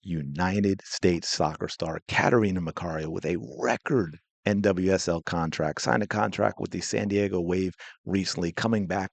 United States soccer star Catarina Macario with a record NWSL contract, signed a contract with the San Diego Wave recently, coming back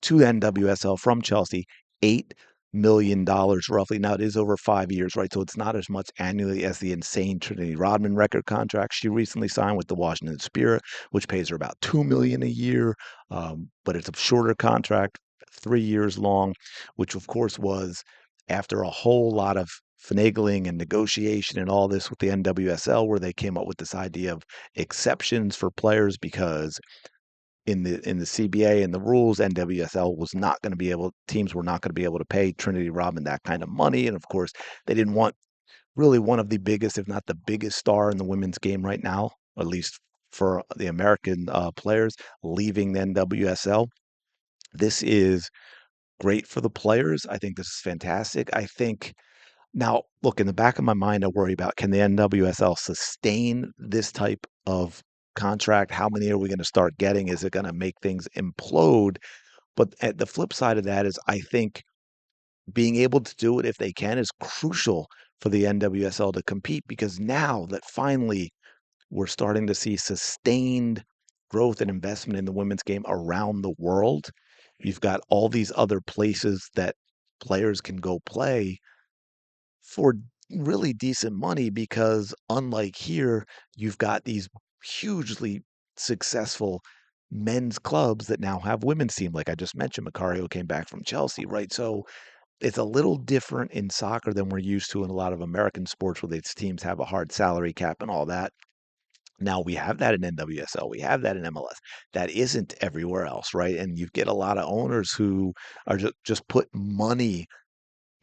to the NWSL from Chelsea, $8 million roughly. Now it is over 5 years, right? So it's not as much annually as the insane Trinity Rodman record contract she recently signed with the Washington Spirit, which pays her about $2 million a year. But it's a shorter contract, 3 years long, which of course was after a whole lot of finagling and negotiation and all this with the NWSL, where they came up with this idea of exceptions for players because in the CBA and the rules, NWSL was not going to be able, teams were not going to be able to pay Trinity Rodman that kind of money, and of course they didn't want really one of the biggest, if not the biggest, star in the women's game right now, at least for the American players, leaving the NWSL. This is great for the players. I think this is fantastic. I think now, look, in the back of my mind, I worry about, can the NWSL sustain this type of contract? How many are we going to start getting? Is it going to make things implode? But at the flip side of that is, I think being able to do it if they can is crucial for the NWSL to compete, because now that finally we're starting to see sustained growth and investment in the women's game around the world, you've got all these other places that players can go play for really decent money, because unlike here, you've got these hugely successful men's clubs that now have women's team. Like I just mentioned, Macario came back from Chelsea, right? So it's a little different in soccer than we're used to in a lot of American sports, where these teams have a hard salary cap and all that. Now we have that in NWSL, we have that in MLS. That isn't everywhere else, right? And you get a lot of owners who are just put money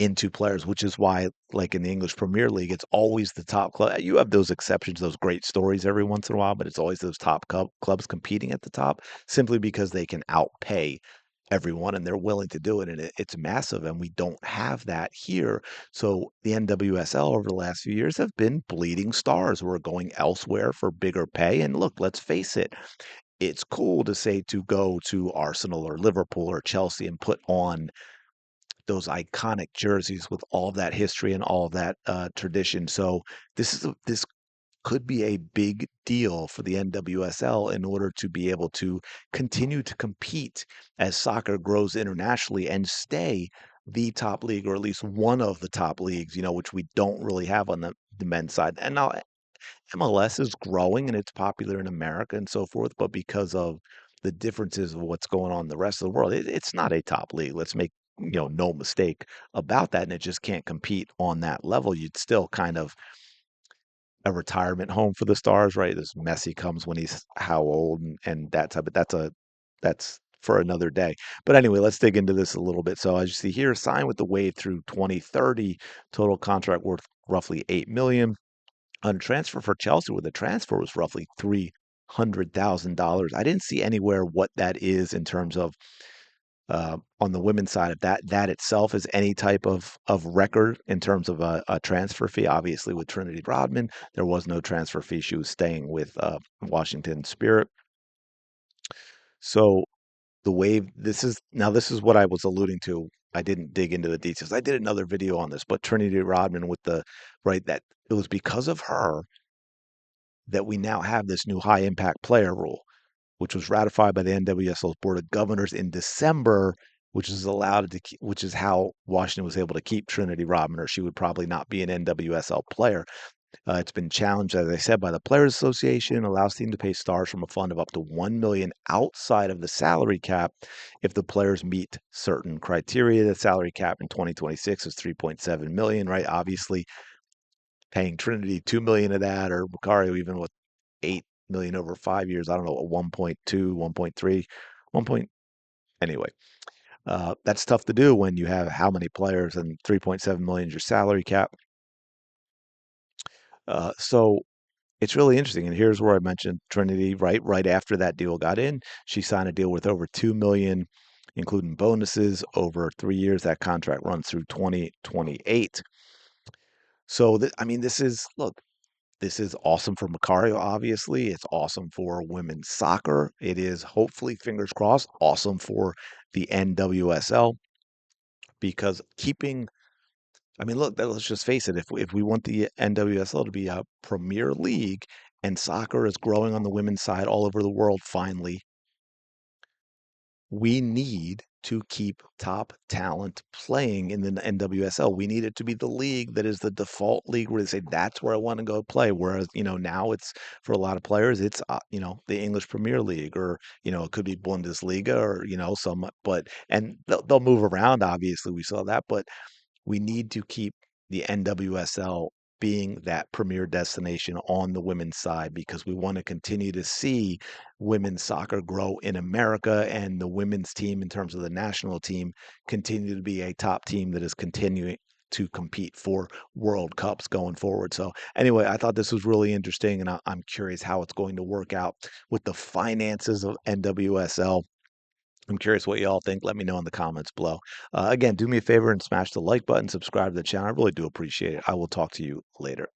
into players, which is why, like in the English Premier League, it's always the top club. You have those exceptions, those great stories every once in a while, but it's always those top clubs competing at the top, simply because they can outpay everyone and they're willing to do it. And it's massive. And we don't have that here. So the NWSL over the last few years have been bleeding stars who are going elsewhere for bigger pay. And look, let's face it, it's cool to say to go to Arsenal or Liverpool or Chelsea and put on those iconic jerseys with all of that history and all of that tradition. So this could be a big deal for the NWSL in order to be able to continue to compete as soccer grows internationally and stay the top league, or at least one of the top leagues, which we don't really have on the men's side. And now MLS is growing and it's popular in America and so forth, but because of the differences of what's going on in the rest of the world, it's not a top league. Let's make no mistake about that, and it just can't compete on that level. You'd still kind of a retirement home for the stars, right? This Messi comes when he's how old, and that type, but that's for another day. But anyway, let's dig into this a little bit. So as you see here, signed with the Wave through 2030, total contract worth roughly 8 million. On a transfer for Chelsea, where the transfer was roughly $300,000. I didn't see anywhere what that is in terms of on the women's side, if that itself is any type of record in terms of a transfer fee. Obviously, with Trinity Rodman, there was no transfer fee. She was staying with Washington Spirit. So the Wave, this is what I was alluding to. I didn't dig into the details. I did another video on this, but Trinity Rodman with the right, that it was because of her that we now have this new high impact player rule, which was ratified by the NWSL's Board of Governors in December, which is how Washington was able to keep Trinity Rodman, or she would probably not be an NWSL player. It's been challenged, as I said, by the Players Association, allows team to pay stars from a fund of up to 1 million outside of the salary cap if the players meet certain criteria. The salary cap in 2026 is 3.7 million, right? Obviously, paying Trinity 2 million of that, or Macario even with 8 million over 5 years. I don't know, 1.2, 1.3, 1 point. Anyway, that's tough to do when you have how many players, and 3.7 million is your salary cap. So it's really interesting. And here's where I mentioned Trinity, right after that deal got in, she signed a deal with over 2 million, including bonuses over 3 years. That contract runs through 2028. So, I mean, this is awesome for Macario, obviously. It's awesome for women's soccer. It is, hopefully, fingers crossed, awesome for the NWSL, because keeping I mean, look, let's just face it. If we want the NWSL to be a premier league and soccer is growing on the women's side all over the world, finally, we need to keep top talent playing in the NWSL. We need it to be the league that is the default league where they say that's where I want to go play. Whereas, now it's for a lot of players, it's the English Premier League, or it could be Bundesliga, or some, but and they'll move around. Obviously, we saw that, but we need to keep the NWSL being that premier destination on the women's side, because we want to continue to see women's soccer grow in America, and the women's team, in terms of the national team, continue to be a top team that is continuing to compete for World Cups going forward. So anyway, I thought this was really interesting, and I'm curious how it's going to work out with the finances of NWSL. I'm curious what you all think. Let me know in the comments below. Again, do me a favor and smash the like button, subscribe to the channel. I really do appreciate it. I will talk to you later.